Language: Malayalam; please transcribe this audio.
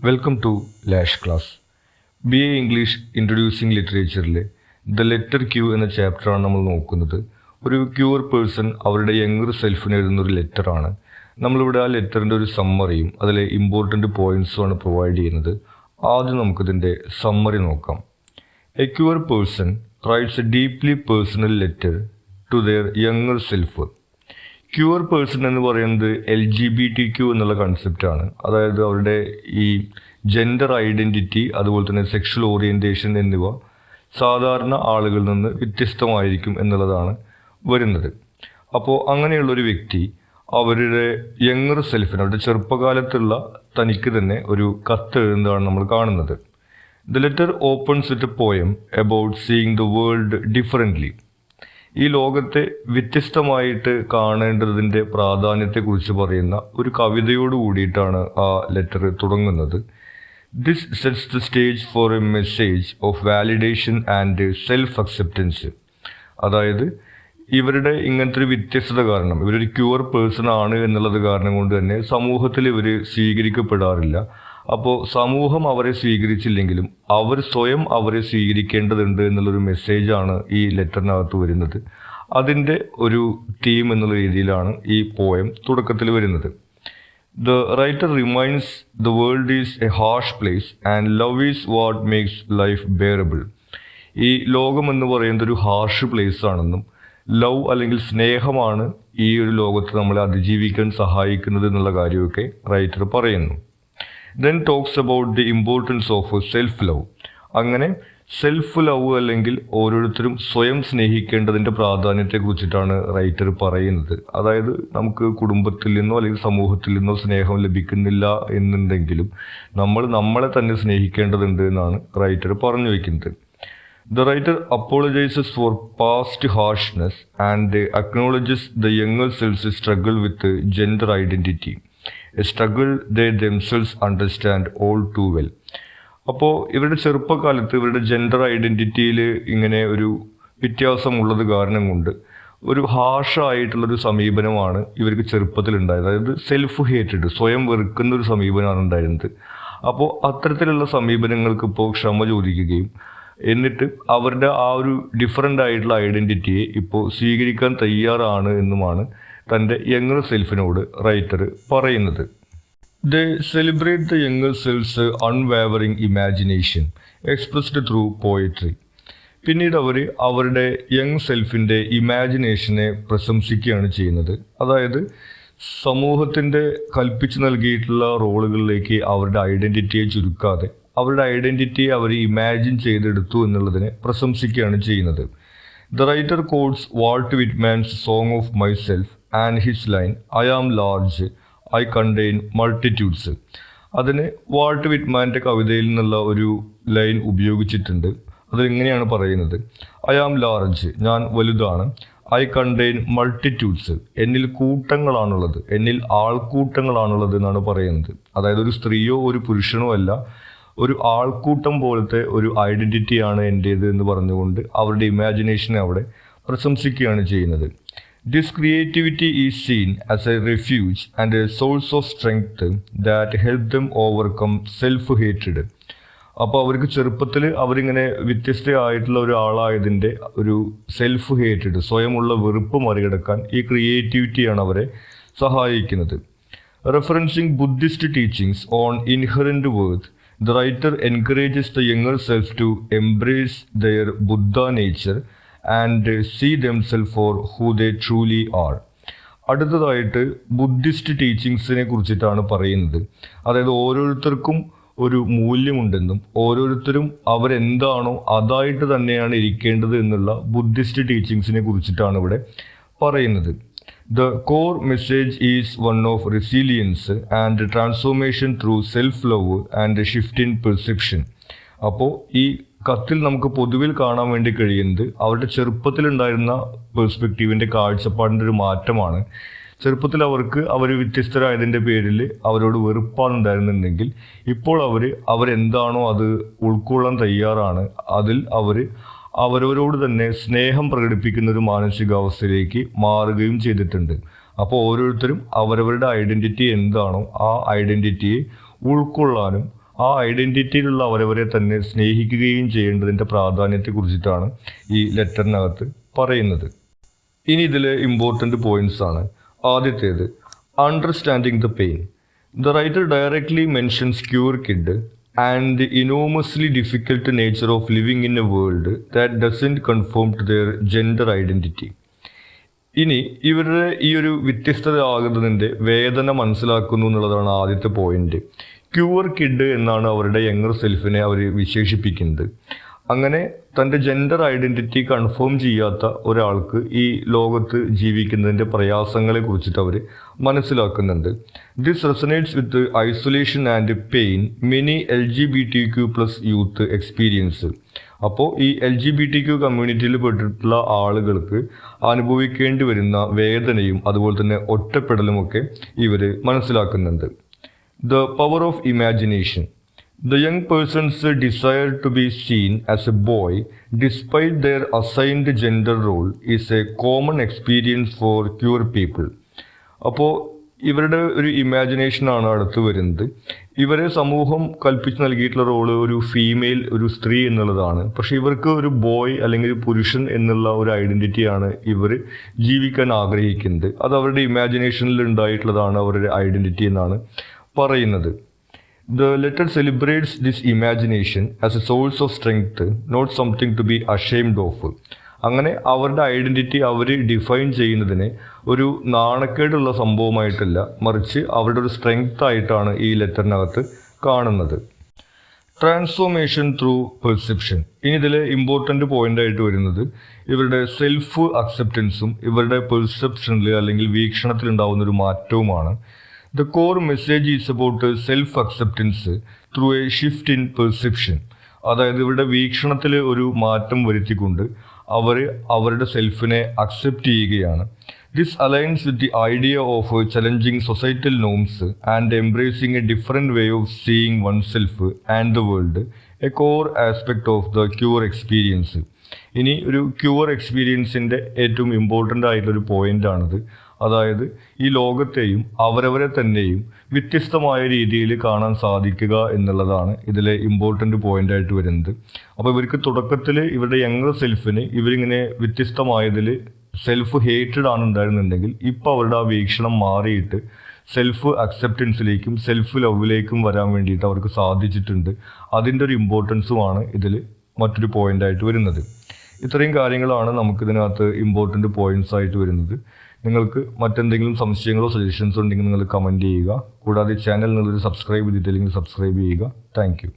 Welcome to lash class. B A English introducing ലിറ്ററേച്ചറിലെ ദ ലെറ്റർ ക്യൂ എന്ന ചാപ്റ്ററാണ് നമ്മൾ നോക്കുന്നത്. ഒരു ക്യൂർ പേഴ്സൺ അവരുടെ യങ്ങർ സെൽഫിന് എഴുതുന്ന ഒരു ലെറ്ററാണ്. നമ്മളിവിടെ ആ ലെറ്ററിൻ്റെ ഒരു സമ്മറിയും അതിലെ ഇമ്പോർട്ടൻ്റ് പോയിൻറ്സുമാണ് പ്രൊവൈഡ് ചെയ്യുന്നത്. ആദ്യം നമുക്കിതിൻ്റെ സമ്മറി നോക്കാം. A queer person writes a deeply personal letter to their younger self. Queer person എന്ന് പറയുന്നത് LGBTQ എന്നുള്ള കൺസെപ്റ്റാണ്. അതായത് അവരുടെ ഈ ജെൻഡർ ഐഡൻറ്റിറ്റി അതുപോലെ തന്നെ സെക്ഷൽ ഓറിയൻറ്റേഷൻ എന്നിവ സാധാരണ ആളുകളിൽ നിന്ന് വ്യത്യസ്തമായിരിക്കും എന്നുള്ളതാണ് വരുന്നത്. അപ്പോൾ അങ്ങനെയുള്ളൊരു വ്യക്തി അവരുടെ യങ്ങർ സെൽഫിന്, അവരുടെ ചെറുപ്പകാലത്തുള്ള തനിക്ക് തന്നെ ഒരു കത്ത് എഴുതുന്നതാണ് നമ്മൾ കാണുന്നത്. The letter opens with a poem about seeing the world differently. ഈ ലോകത്തെ വ്യത്യസ്തമായിട്ട് കാണേണ്ടതിൻ്റെ പ്രാധാന്യത്തെക്കുറിച്ച് പറയുന്ന ഒരു കവിതയോട് കൂടിയിട്ടാണ് ആ ലെറ്റർ തുടങ്ങുന്നത്. This sets the stage for a message of validation and self acceptance. അതായത് ഇവരുടെ ഇങ്ങനത്തെ ഒരു വ്യത്യസ്തത കാരണം, ഇവരൊരു ക്യൂർ പേഴ്സൺ ആണ് എന്നുള്ളത് കാരണം കൊണ്ട് തന്നെ സമൂഹത്തിൽ ഇവർ സ്വീകരിക്കപ്പെടാറില്ല. അപ്പോൾ സമൂഹം അവരെ സ്വീകരിച്ചില്ലെങ്കിലും അവർ സ്വയം അവരെ സ്വീകരിക്കേണ്ടതുണ്ട് എന്നുള്ളൊരു മെസ്സേജാണ് ഈ ലെറ്ററിനകത്ത് വരുന്നത്. അതിൻ്റെ ഒരു തീം എന്നുള്ള രീതിയിലാണ് ഈ പോയം തുടക്കത്തിൽ വരുന്നത്. The writer reminds the world is A harsh place and love is what makes life bearable. ഈ ലോകം എന്ന് പറയുന്നത് ഒരു ഹാർഷ് പ്ലേസ് ആണെന്നും ലവ് അല്ലെങ്കിൽ സ്നേഹമാണ് ഈ ഒരു ലോകത്ത് നമ്മളെ അതിജീവിക്കാൻ സഹായിക്കുന്നത് എന്നുള്ള കാര്യമൊക്കെ റൈറ്റർ പറയുന്നു. Then talks about the importance of self love. അങ്ങനെ സെൽഫ് ലവ് അല്ലെങ്കിൽ ഓരോരുത്തരും സ്വയം സ്നേഹിക്കേണ്ടതിൻ്റെ പ്രാധാന്യത്തെക്കുറിച്ചിട്ടാണ് റൈറ്റർ പറയുന്നത്. അതായത് നമുക്ക് കുടുംബത്തിൽ നിന്നോ അല്ലെങ്കിൽ സമൂഹത്തിൽ നിന്നോ സ്നേഹം ലഭിക്കുന്നില്ല എന്നുണ്ടെങ്കിലും നമ്മൾ നമ്മളെ തന്നെ സ്നേഹിക്കേണ്ടതുണ്ട് എന്നാണ് റൈറ്റർ പറഞ്ഞു വയ്ക്കുന്നത്. The writer apologizes for past harshness and acknowledges the younger self's struggle with gender identity, a struggle they themselves understand all too well. അപ്പോൾ ഇവരുടെ ചെറുപ്പകാലത്ത് ഇവരുടെ ജെൻഡർ ഐഡൻറ്റിറ്റിയിൽ ഇങ്ങനെ ഒരു വ്യത്യാസമുള്ളത് കാരണം കൊണ്ട് ഒരു ഹാർഷായിട്ടുള്ളൊരു സമീപനമാണ് ഇവർക്ക് ചെറുപ്പത്തിലുണ്ടായത്. അതായത് സെൽഫ് ഹേറ്റഡ്, സ്വയം വെറുക്കുന്ന ഒരു സമീപനമാണ് ഉണ്ടായിരുന്നത്. അപ്പോൾ അത്തരത്തിലുള്ള സമീപനങ്ങൾക്ക് ഇപ്പോൾ ക്ഷമ ചോദിക്കുകയും എന്നിട്ട് അവരുടെ ആ ഒരു ഡിഫറൻ്റ് ആയിട്ടുള്ള ഐഡൻറ്റിറ്റിയെ ഇപ്പോൾ സ്വീകരിക്കാൻ തയ്യാറാണ് എന്നുമാണ് തൻ്റെ യങ്ങർ സെൽഫിനോട് റൈറ്റർ പറയുന്നത്. They celebrate the younger self's unwavering imagination expressed through poetry. പിന്നീട് അവർ അവരുടെ യങ് സെൽഫിൻ്റെ ഇമാജിനേഷനെ പ്രശംസിക്കുകയാണ് ചെയ്യുന്നത്. അതായത് സമൂഹത്തിൻ്റെ കൽപ്പിച്ചു നൽകിയിട്ടുള്ള റോളുകളിലേക്ക് അവരുടെ ഐഡൻറ്റിറ്റിയെ ചുരുക്കാതെ അവരുടെ ഐഡൻറ്റിറ്റിയെ അവർ ഇമാജിൻ ചെയ്തെടുത്തു എന്നുള്ളതിനെ പ്രശംസിക്കുകയാണ് ചെയ്യുന്നത്. The writer quotes Walt Whitman's song of myself and his line I am large I contain multitudes. അതിന് വാൾട്ട് വിറ്റ്മാൻ്റെ കവിതയിൽ നിന്നുള്ള ഒരു ലൈൻ ഉപയോഗിച്ചിട്ടുണ്ട്. അതിങ്ങനെയാണ് പറയുന്നത്: ഐ ആം ലാർജ്, ഞാൻ വലുതാണ്, ഐ കണ്ടെയ്ൻ മൾട്ടിറ്റ്യൂഡ്സ്, എന്നിൽ കൂട്ടങ്ങളാണുള്ളത്, എന്നിൽ ആൾക്കൂട്ടങ്ങളാണുള്ളത് എന്നാണ് പറയുന്നത്. അതായത് ഒരു സ്ത്രീയോ ഒരു പുരുഷനോ അല്ല, ഒരു ആൾക്കൂട്ടം പോലത്തെ ഒരു ഐഡൻറ്റിറ്റിയാണ് എൻ്റേത് എന്ന് പറഞ്ഞുകൊണ്ട് അവരുടെ ഇമാജിനേഷനെ അവിടെ പ്രശംസിക്കുകയാണ് ചെയ്യുന്നത്. This creativity is seen as A refuge and A source of strength that help them overcome self hated. അപ്പോൾ അവർക്ക് ചെറുപ്പത്തിൽ അവരിങ്ങനെ വ്യത്യസ്തമായിട്ടുള്ള ഒരാളായതിൻ്റെ ഒരു സെൽഫ് ഹേറ്റഡ്, സ്വയമുള്ള വെറുപ്പ് മറികടക്കാൻ ഈ ക്രിയേറ്റിവിറ്റിയാണ് അവരെ സഹായിക്കുന്നത്. Referencing Buddhist teachings on inherent worth, the writer encourages the younger self to embrace their Buddha nature and see themselves for who they truly are. അടുത്തതായിട്ട് ബുദ്ധിസ്റ്റ് ടീച്ചിങ്സിനെ കുറിച്ചിട്ടാണ് പറയുന്നത്. അതായത് ഓരോരുത്തർക്കും ഒരു മൂല്യമുണ്ടെന്നും ഓരോരുത്തരും അവരെന്താണോ അതായിട്ട് തന്നെയാണ് ഇരിക്കേണ്ടത് എന്നുള്ള ബുദ്ധിസ്റ്റ് ടീച്ചിങ്സിനെ കുറിച്ചിട്ടാണ് ഇവിടെ പറയുന്നത്. The core message is one of resilience and transformation through self-love and a shift in perception. അപ്പോൾ ഈ കത്തിൽ നമുക്ക് പൊതുവിൽ കാണാൻ വേണ്ടി കഴിയുന്നത് അവരുടെ ചെറുപ്പത്തിലുണ്ടായിരുന്ന പെർസ്പെക്റ്റീവിൻ്റെ കാഴ്ചപ്പാടിൻ്റെ ഒരു മാറ്റമാണ്. ചെറുപ്പത്തിൽ അവർ വ്യത്യസ്തരായതിൻ്റെ പേരിൽ അവരോട് വെറുപ്പാണുണ്ടായിരുന്നുണ്ടെങ്കിൽ ഇപ്പോൾ അവരെന്താണോ അത് ഉൾക്കൊള്ളാൻ തയ്യാറാണ്. അതിൽ അവരവരോട് തന്നെ സ്നേഹം പ്രകടിപ്പിക്കുന്ന ഒരു മാനസികാവസ്ഥയിലേക്ക് മാറുകയും ചെയ്തിട്ടുണ്ട്. അപ്പോൾ ഓരോരുത്തരും അവരവരുടെ ഐഡൻറ്റിറ്റി എന്താണോ ആ ഐഡൻറ്റിറ്റിയെ ഉൾക്കൊള്ളാനും ആ ഐഡൻറ്റിറ്റിയിലുള്ള അവരവരെ തന്നെ സ്നേഹിക്കുകയും ചെയ്യേണ്ടതിൻ്റെ പ്രാധാന്യത്തെക്കുറിച്ചിട്ടാണ് ഈ ലെറ്ററിനകത്ത് പറയുന്നത്. ഇനി ഇതിലെ ഇമ്പോർട്ടൻ്റ് പോയിന്റ്സ് ആണ്. ആദ്യത്തേത്, understanding the pain. The writer directly mentions queer kid and the enormously difficult nature of living in a world that doesn't conform to their gender identity. ഇനി ഇവരുടെ ഈ ഒരു വ്യത്യസ്തത ആകുന്നതിൻ്റെ വേദന മനസ്സിലാക്കുന്നു എന്നുള്ളതാണ് ആദ്യത്തെ പോയിന്റ്. ക്യൂർ കിഡ് എന്നാണ് അവരുടെ യങ്ങർ സെൽഫിനെ അവർ വിശേഷിപ്പിക്കുന്നത്. അങ്ങനെ തൻ്റെ ജെൻഡർ ഐഡൻറ്റിറ്റി കൺഫേം ചെയ്യാത്ത ഒരാൾക്ക് ഈ ലോകത്ത് ജീവിക്കുന്നതിൻ്റെ പ്രയാസങ്ങളെ കുറിച്ചിട്ട് അവർ മനസ്സിലാക്കുന്നുണ്ട്. This resonates with isolation and pain many LGBTQ+ youth experience. അപ്പോൾ ഈ LGBTQ കമ്മ്യൂണിറ്റിയിൽ പെട്ടിട്ടുള്ള ആളുകൾക്ക് അനുഭവിക്കേണ്ടി വരുന്ന വേദനയും അതുപോലെ തന്നെ ഒറ്റപ്പെടലുമൊക്കെ ഇവർ മനസ്സിലാക്കുന്നുണ്ട്. The power of imagination. The young person's desire to be seen as a boy despite their assigned gender role is a common experience for queer people. അപ്പോൾ ഇവരുടെ ഒരു ഇമാജിനേഷനാണ് അടുത്ത് വരുന്നത്. ഇവരെ സമൂഹം കൽപ്പിച്ച് നൽകിയിട്ടുള്ള റോള് ഒരു ഫീമെയിൽ, ഒരു സ്ത്രീ എന്നുള്ളതാണ്. പക്ഷെ ഇവർക്ക് ഒരു ബോയ് അല്ലെങ്കിൽ പുരുഷൻ എന്നുള്ള ഒരു ഐഡൻറ്റിറ്റിയാണ് ഇവർ ജീവിക്കാൻ ആഗ്രഹിക്കുന്നത്. അത് അവരുടെ ഇമാജിനേഷനിൽ ഉണ്ടായിട്ടുള്ളതാണ് അവരുടെ ഐഡൻറ്റിറ്റി എന്നാണ് പറയുന്നത്. The letter celebrates this imagination as a source of strength, not something to be ashamed of. അങ്ങനെ അവരുടെ ഐഡൻറ്റിറ്റി അവർ ഡിഫൈൻ ചെയ്യുന്നതിനെ ഒരു നാണക്കേടുള്ള സംഭവമായിട്ടല്ല, മറിച്ച് അവരുടെ ഒരു സ്ട്രെങ്ത് ആയിട്ടാണ് ഈ ലെറ്ററിനകത്ത് കാണുന്നത്. Transformation through perception. ഇനി ഇതിൽ ഇമ്പോർട്ടൻ്റ് പോയിന്റ് ആയിട്ട് വരുന്നത് ഇവരുടെ സെൽഫ് അക്സെപ്റ്റൻസും ഇവരുടെ പെർസെപ്ഷനിൽ അല്ലെങ്കിൽ വീക്ഷണത്തിൽ ഉണ്ടാകുന്ന ഒരു മാറ്റവുമാണ്. The core message is about self-acceptance through a shift in perception. അതായത് ഇവരുടെ വീക്ഷണത്തിൽ ഒരു മാറ്റം വരുത്തിക്കൊണ്ട് അവർ അവരുടെ സെൽഫിനെ അക്സെപ്റ്റ് ചെയ്യുകയാണ്. This aligns with the idea of challenging societal norms and embracing a different way of seeing oneself and the world, a core aspect of the queer experience. ഇനി ഒരു ക്യൂർ എക്സ്പീരിയൻസിൻ്റെ ഏറ്റവും ഇമ്പോർട്ടൻ്റ് ആയിട്ടൊരു പോയിൻ്റാണിത്. അതായത് ഈ ലോകത്തെയും അവരവരെ തന്നെയും വ്യത്യസ്തമായ രീതിയിൽ കാണാൻ സാധിക്കുക എന്നുള്ളതാണ് ഇതിലെ ഇമ്പോർട്ടൻ്റ് പോയിൻ്റായിട്ട് വരുന്നത്. അപ്പോൾ ഇവർക്ക് തുടക്കത്തിൽ ഇവരുടെ യങ്ങർ സെൽഫിന് ഇവരിങ്ങനെ വ്യത്യസ്തമായതിൽ സെൽഫ് ഹേറ്റഡ് ആണ് ഉണ്ടായിരുന്നുണ്ടെങ്കിൽ ഇപ്പോൾ അവരുടെ ആ വീക്ഷണം മാറിയിട്ട് സെൽഫ് അക്സെപ്റ്റൻസിലേക്കും സെൽഫ് ലവിലേക്കും വരാൻ വേണ്ടിയിട്ട് അവർക്ക് സാധിച്ചിട്ടുണ്ട്. അതിൻ്റെ ഒരു ഇമ്പോർട്ടൻസുമാണ് ഇതിൽ മറ്റൊരു പോയിൻ്റായിട്ട് വരുന്നത്. ഇത്രയും കാര്യങ്ങളാണ് നമുക്കിതിനകത്ത് ഇമ്പോർട്ടൻ്റ് പോയിന്റ്സ് ആയിട്ട് വരുന്നത്. നിങ്ങൾക്ക് മറ്റെന്തെങ്കിലും സംശയങ്ങളോ സജഷൻസോ ഉണ്ടെങ്കിൽ നിങ്ങൾ കമൻറ്റ് ചെയ്യുക. കൂടാതെ ചാനൽ നിങ്ങളൊരു സബ്സ്ക്രൈബ് ചെയ്തിട്ടില്ലെങ്കിൽ സബ്സ്ക്രൈബ് ചെയ്യുക. Thank you.